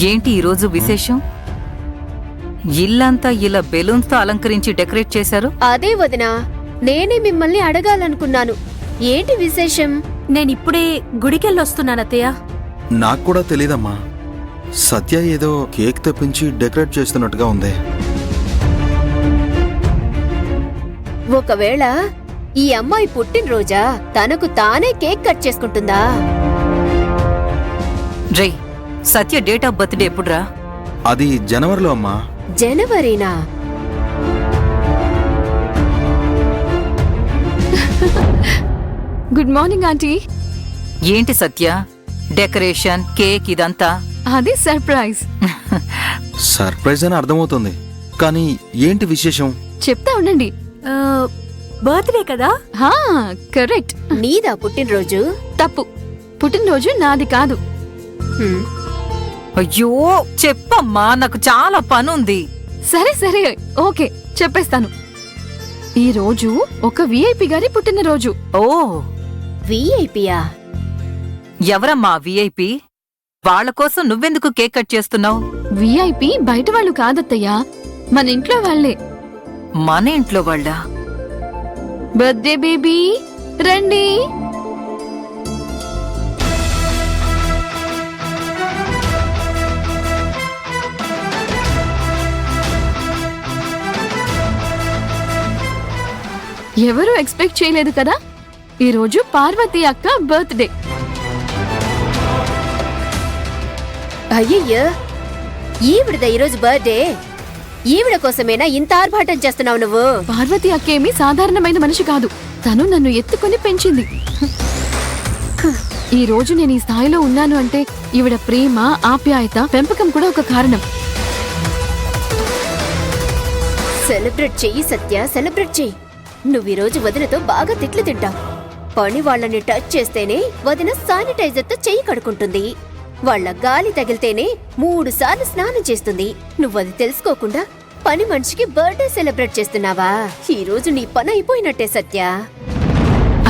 ఏంటి ఈరోజు విశేషం? ఇల్లంతా ఇలా బెలూన్స్ తో అలంకరించి డెకరేట్ చేశారు. అదే వదినా, నేనే మిమ్మల్ని అడగాలనుకున్నాను. ఏంటి విశేషం? నేనిప్పుడే గుడికెళ్ళొస్తున్నానత్తయ్య. నాకు కూడా తెలీదమ్మా. సత్య ఏదో కేక్ తెప్పించి డెకరేట్ చేస్తున్నట్టుగా ఉంది. ఒకవేళ ఈ అమ్మాయి పుట్టినరోజా? తనకు తానే కేక్ కట్ చేసుకుంటుందా? రే, సత్య డేట్ ఆఫ్ బర్త్డే ఎప్పుడురా? అది జనవరిలో అమ్మా. జనవరినా? Good morning aunty. ఏంటి సత్య, డెకరేషన్, కేక్ ఇదంతా? అది సర్ప్రైజ్. సర్ప్రైజ్ అని అర్థమవుతుంది, కానీ ఏంటి విశేషం? చెప్తా ఉండండి. బర్త్డే కదా? కరెక్ట్. నీదా పుట్టినరోజు? తప్పు, పుట్టినరోజు నాది కాదు. హ్మ్. అయ్యో చెప్పమ్మా, నాకు చాలా పనుంది. సరే సరే, ఓకే చెప్పేస్తాను. ఈ రోజు ఒక విఐపి గారి పుట్టినరోజు. ఓ, విఐపియా? ఎవరమ్మా విఐపి? వాళ్ళ కోసం నువ్వెందుకు కేక్ కట్ చేస్తున్నావు? విఐపి బయట వాళ్ళు కాదత్తయ్యా, మన ఇంట్లో వాళ్లే. మన ఇంట్లో వాళ్ళా? బర్త్డే బేబీ రండి. ఎవరూ ఎక్స్పెక్ట్ చేయలేదు కదా, ఈరోజు పార్వతి అక్క బర్త్డే. అయ్యయ్యో, ఈవిడదా ఈరోజు బర్త్డే? ఈవిడ కోసమేనా ఇంత ఆర్భాటం చేస్తున్నావు నువ్వు? పార్వతి అక్కేమీ సాధారణమైన మనిషి కాదు. తను నన్ను ఎత్తుకొని పెంచింది. ఈ రోజు నేను ఈ స్థాయిలో ఉన్నాను అంటే ఈవిడ ప్రేమ, ఆప్యాయత, పెంపకం కూడా ఒక కారణం. సెలబ్రేట్ చెయ్యి సత్య, సెలబ్రేట్ చెయ్యి. నువ్వీరోజు వదినతో బాగా తిట్లు తింటావు. పని వాళ్ళని టచ్ చేస్తేనే వదిన శానిటైజర్తో చెయ్యి కడుకుంటుంది. వాళ్ళ గాలి తగిలితేనే 3 సార్లు స్నానం చేస్తుంది. నువ్వది తెలుసుకోకుండా పని మనిషికి బర్త్డే సెలబ్రేట్ చేస్తున్నావా? ఈ రోజు నీ పని అయిపోయినట్టే సత్య.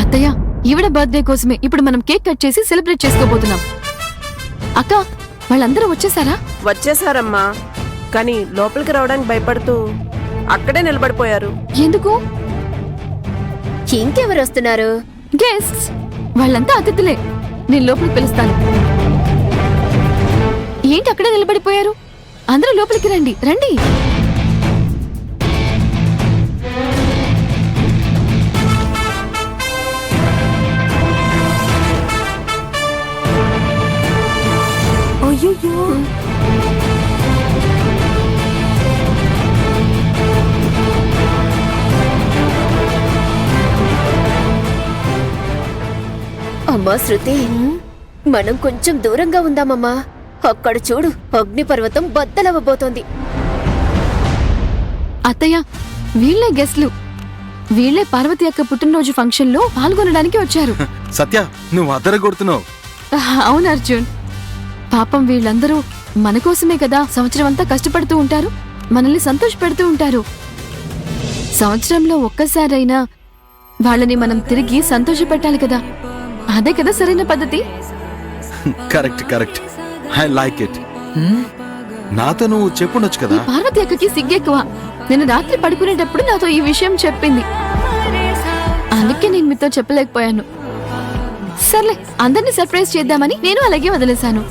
అత్తయ్య, ఈవిడ బర్త్డే కోసమే ఇప్పుడు మనం కేక్ కట్ చేసి సెలబ్రేట్ చేసుకోబోతున్నాం. అక్క, వాళ్ళందరూ వచ్చేసారా? వచ్చేసారమ్మా, కానీ లోపలికి రావడానికి భయపడుతూ అక్కడే నిలబడిపోయారు. ఎందుకు? ఇంకెవరు వస్తున్నారు? గెస్ట్స్. వాళ్ళంతా అతిథులే. నేను లోపలికి పిలుస్తాను. ఏంటి అక్కడే నిలబడిపోయారు? అందరూ లోపలికి రండి, రండి. అయ్యో, అమ్మా శృతి, మనం కొంచెం దూరంగా ఉందామమ్మా. అక్కడ చూడు, అగ్నిపర్వతం బద్దలవ్వబోతోంది. అత్తయ్య, వీళ్లే గెస్ట్లు. వీళ్లే పార్వతి అక్క పుట్టినరోజు ఫంక్షన్ లో పాల్గొనడానికి వచ్చారు. సత్య, నువ్వు అద్దరగొడుతున్నావు. అవును అర్జున్, పాపం వీళ్ళందరూ మన కోసమే కదా సంవత్సరం అంతా కష్టపడుతూ ఉంటారు, మనల్ని సంతోష పెడుతూ ఉంటారు. సంవత్సరంలో ఒక్కసారైనా వాళ్ళని మనం తిరిగి సంతోష పెట్టాలి కదా. అదే కదా సరైన పద్ధతి. Correct correct, I like it. నాతో నువ్వు చెప్పుండొచ్చు కదా. పార్వతి అక్కకి సిగ్గెక్కువ. నేను రాత్రి పడుకునేటప్పుడు నాతో ఈ విషయం చెప్పింది, అందుకే నేను మీతో చెప్పలేకపోయాను. సర్లే, అందరినీ సర్ప్రైజ్ చేద్దామని నేను అలాగే వదిలేశాను.